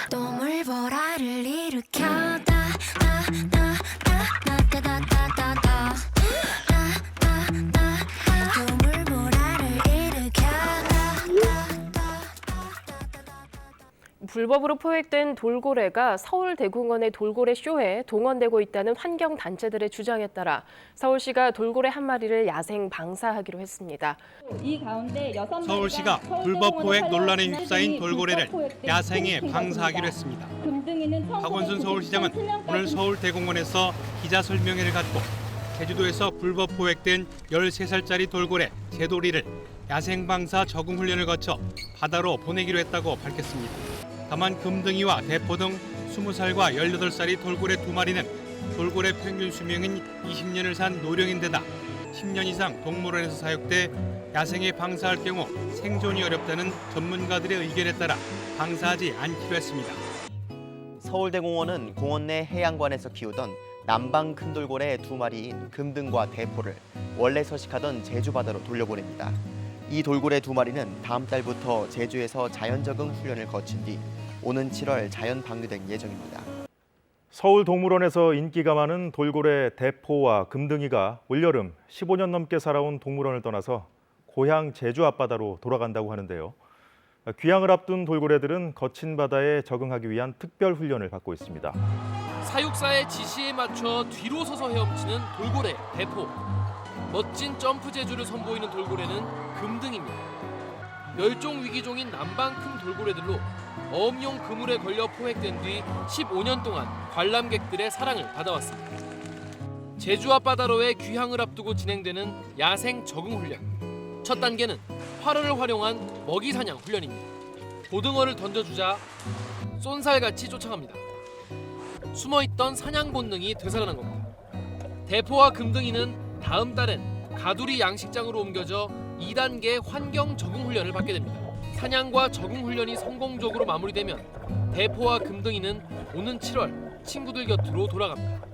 또물보라를 일으켜 불법으로 포획된 돌고래가 서울대공원의 돌고래 쇼에 동원되고 있다는 환경단체들의 주장에 따라 서울시가 돌고래 한 마리를 야생 방사하기로 했습니다. 이 가운데 6마리가 서울시가 불법 포획 논란에 휩싸인 돌고래를 야생에 방사하기로 했습니다. 박원순 서울시장은 오늘 서울대공원에서 기자 설명회를 갖고 제주도에서 불법 포획된 13살짜리 돌고래 제돌이를 야생 방사 적응 훈련을 거쳐 바다로 보내기로 했다고 밝혔습니다. 다만 금등이와 대포 등 20살과 18살이 돌고래 2마리는 돌고래 평균 수명인 20년을 산 노령인데다 10년 이상 동물원에서 사육돼 야생에 방사할 경우 생존이 어렵다는 전문가들의 의견에 따라 방사하지 않기로 했습니다. 서울대공원은 공원 내 해양관에서 키우던 남방 큰 돌고래 2마리인 금등과 대포를 원래 서식하던 제주 바다로 돌려보냅니다. 이 돌고래 2마리는 다음 달부터 제주에서 자연 적응 훈련을 거친 뒤 오는 7월 자연 방류될 예정입니다. 서울동물원에서 인기가 많은 돌고래 대포와 금등이가 올여름 15년 넘게 살아온 동물원을 떠나서 고향 제주 앞바다로 돌아간다고 하는데요. 귀향을 앞둔 돌고래들은 거친 바다에 적응하기 위한 특별 훈련을 받고 있습니다. 사육사의 지시에 맞춰 뒤로 서서 헤엄치는 돌고래 대포. 멋진 점프 재주를 선보이는 돌고래는 금등입니다. 멸종 위기종인 남방 큰 돌고래들로 어업용 그물에 걸려 포획된 뒤 15년 동안 관람객들의 사랑을 받아왔습니다. 제주 앞바다로의 귀향을 앞두고 진행되는 야생 적응 훈련. 첫 단계는 활어를 활용한 먹이 사냥 훈련입니다. 고등어를 던져주자 쏜살같이 쫓아갑니다. 숨어있던 사냥 본능이 되살아난 겁니다. 대포와 금등이는 다음 달엔 가두리 양식장으로 옮겨져 2단계 환경 적응 훈련을 받게 됩니다. 사냥과 적응 훈련이 성공적으로 마무리되면 대포와 금등이는 오는 7월 친구들 곁으로 돌아갑니다.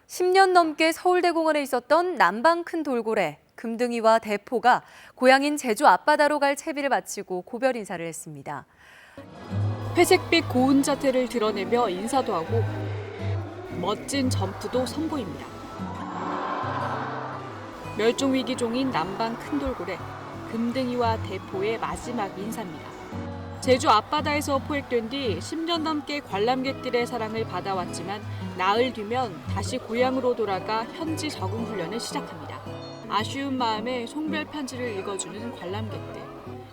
10년 넘게 서울대공원에 있었던 남방 큰 돌고래, 금등이와 대포가 고향인 제주 앞바다로 갈 채비를 마치고 고별 인사를 했습니다. 회색빛 고운 자태를 드러내며 인사도 하고 멋진 점프도 선보입니다. 멸종위기종인 남방 큰 돌고래, 금등이와 대포의 마지막 인사입니다. 제주 앞바다에서 포획된 뒤 10년 넘게 관람객들의 사랑을 받아왔지만 나흘 뒤면 다시 고향으로 돌아가 현지 적응 훈련을 시작합니다. 아쉬운 마음에 송별 편지를 읽어주는 관람객들.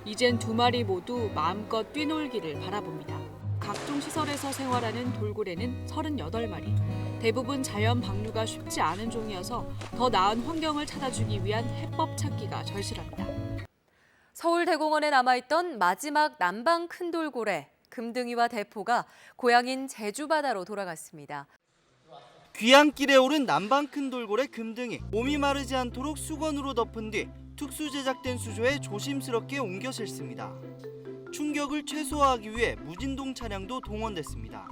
이젠 2마리 모두 마음껏 뛰놀기를 바라봅니다. 각종 시설에서 생활하는 돌고래는 38마리. 대부분 자연 방류가 쉽지 않은 종이어서 더 나은 환경을 찾아주기 위한 해법 찾기가 절실합니다. 서울대공원에 남아있던 마지막 남방 큰 돌고래, 금등이와 대포가 고향인 제주 바다로 돌아갔습니다. 귀향길에 오른 남방 큰 돌고래 금등이 몸이 마르지 않도록 수건으로 덮은 뒤 특수 제작된 수조에 조심스럽게 옮겨 실습니다. 충격을 최소화하기 위해 무진동 차량도 동원됐습니다.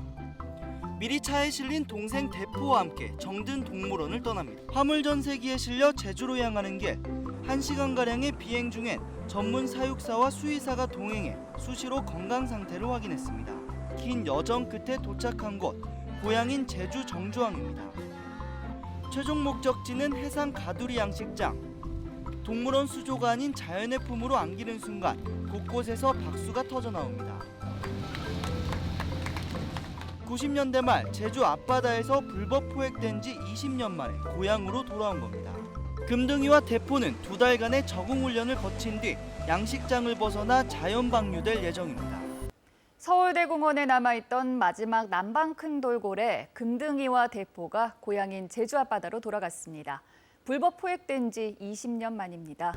미리 차에 실린 동생 대포와 함께 정든 동물원을 떠납니다. 화물 전세기에 실려 제주로 향하는 길 1시간가량의 비행 중엔 전문 사육사와 수의사가 동행해 수시로 건강 상태를 확인했습니다. 긴 여정 끝에 도착한 곳, 고향인 제주 정주항입니다. 최종 목적지는 해상 가두리 양식장. 동물원 수조가 아닌 자연의 품으로 안기는 순간 곳곳에서 박수가 터져 나옵니다. 90년대 말 제주 앞바다에서 불법 포획된 지 20년 만에 고향으로 돌아온 겁니다. 금등이와 대포는 2달간의 적응 훈련을 거친 뒤 양식장을 벗어나 자연 방류될 예정입니다. 서울대공원에 남아있던 마지막 남방 큰 돌고래 금등이와 대포가 고향인 제주 앞바다로 돌아갔습니다. 불법 포획된 지 20년 만입니다.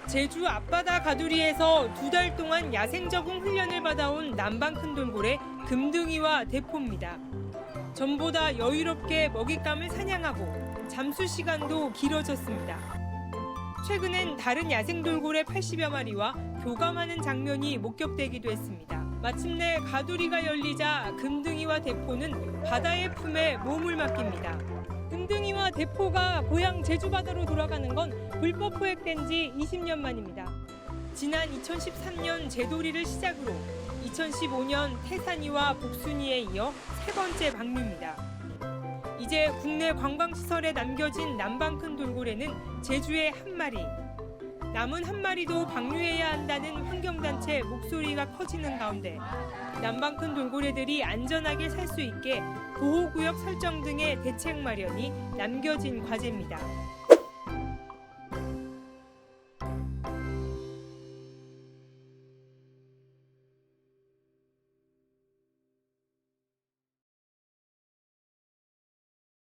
제주 앞바다 가두리에서 2달 동안 야생 적응 훈련을 받아온 남방 큰 돌고래 금등이와 대포입니다. 전보다 여유롭게 먹잇감을 사냥하고 잠수 시간도 길어졌습니다. 최근엔 다른 야생 돌고래 80여 마리와 교감하는 장면이 목격되기도 했습니다. 마침내 가두리가 열리자 금등이와 대포는 바다의 품에 몸을 맡깁니다. 금등이와 대포가 고향 제주 바다로 돌아가는 건 불법 포획된 지 20년 만입니다. 지난 2013년 제도리를 시작으로 2015년 태산이와 복순이에 이어 세 번째 방류입니다. 이제 국내 관광시설에 남겨진 남방 큰 돌고래는 제주에 한 마리. 남은 한 마리도 방류해야 한다는 환경단체 목소리가 커지는 가운데 남방 큰 돌고래들이 안전하게 살 수 있게 보호구역 설정 등의 대책 마련이 남겨진 과제입니다.